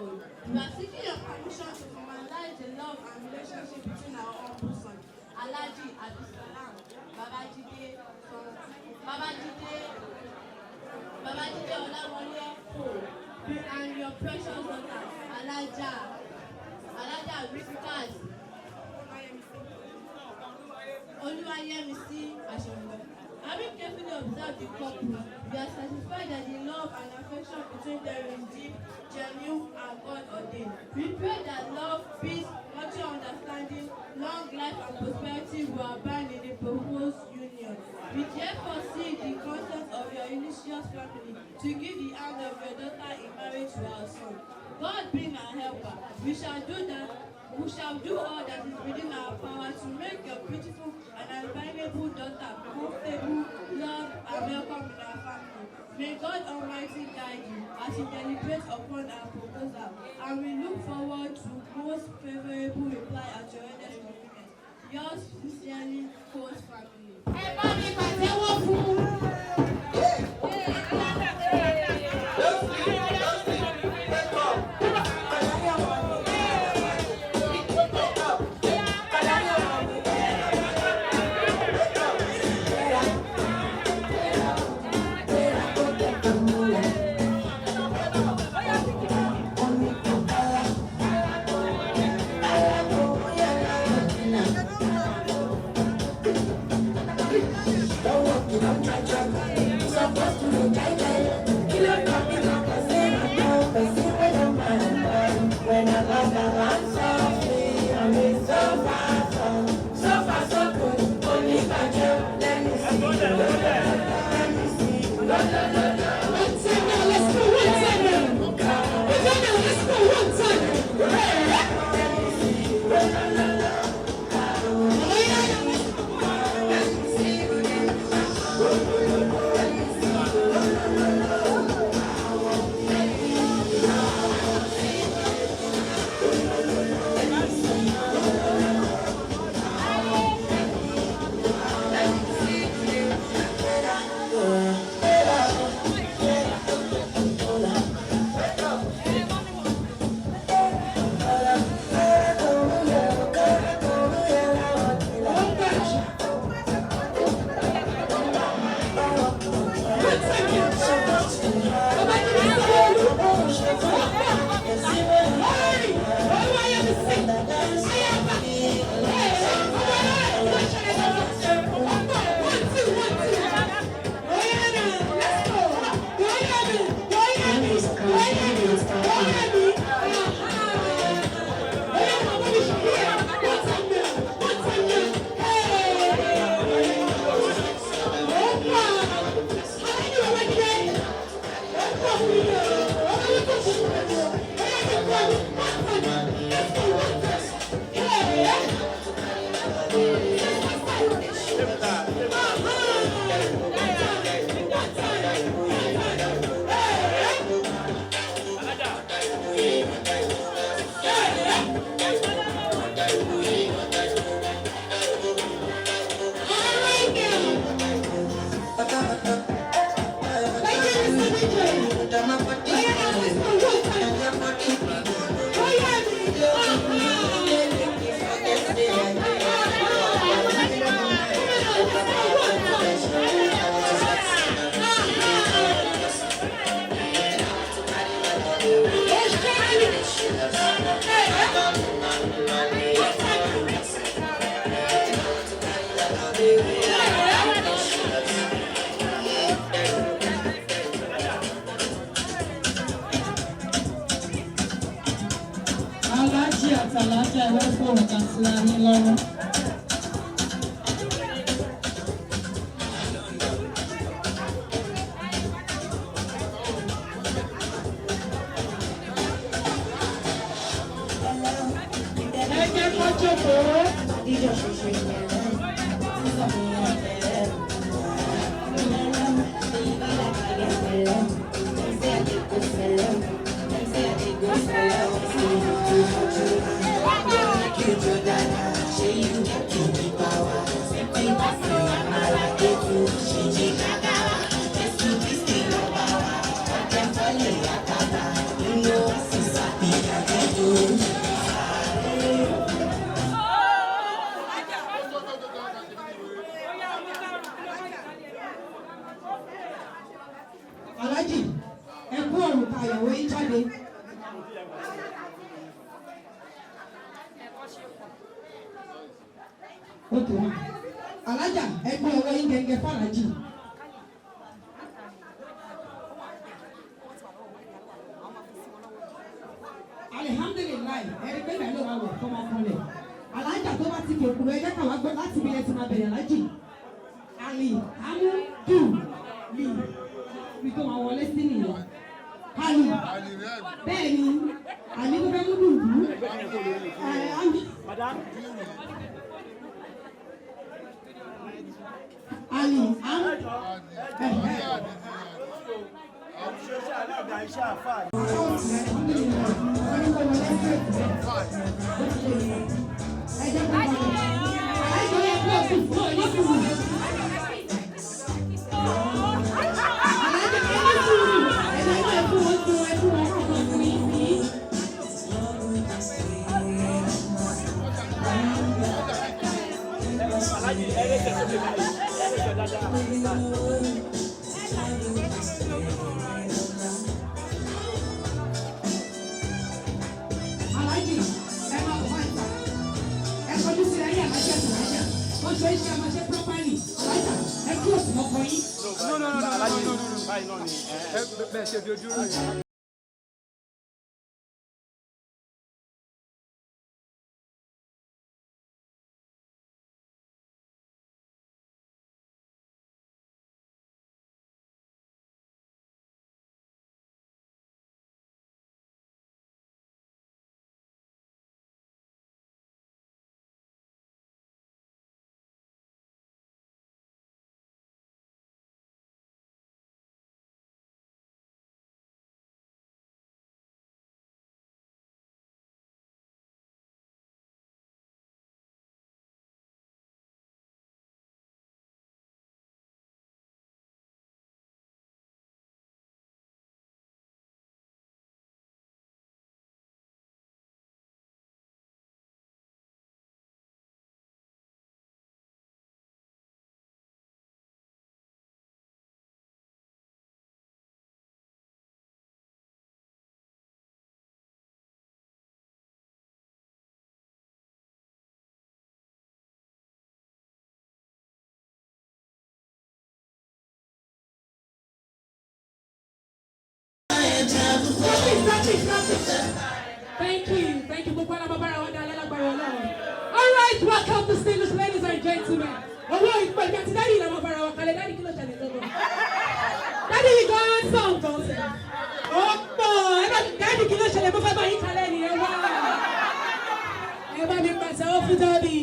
world. We are seeking your permission to formalize the love and relationship between our humble son, Alhaji Abdulsalam Babajide Oluwayemisi, and your precious daughter, Alhaja Risikat Oluwayemisi. Having carefully observed the couple, we are satisfied that the love and affection between them is deep, genuine, and God ordained. We pray that love, peace, mutual understanding, long life, and prosperity will abound in the proposed union. We therefore seek the consent of your illustrious family to give the hand of your daughter in marriage to our son. God being our helper, we shall do all that is within our power to make your beautiful and admirable daughter comfortable, loved, and welcome in our family. May God Almighty guide you as you deliberate upon our proposal, and we look forward to most favorable reply at your earliest convenience. Yours sincerely, Coast family. Alhaja Risikat Oluwayemisi. ọ̀rọ̀ yín jáde. Ókè wá. Alhaja ẹgbẹ́ ọwọ́ yín gẹ́gẹ́ fàlájì. Alihamdulilayi ẹni pé ìgbàlódé wa wọ̀ fọmọ ọkùnrin. Alhaja tó bá ti fi òkúrò ẹjẹ́ kàwá gbọ́ láti bí ẹ ti máa bẹ̀rẹ̀ alájì. Ali Amudu Li ibi tó máa wọlé sí nìyẹn. Ali bẹ́ẹ̀ ni Ali tó fẹ́ mú dùdú. Ali Thank you. All right, welcome to distinguished ladies and gentlemen. Daddy, you go on song, don't say. Oh, boy, Daddy, you know,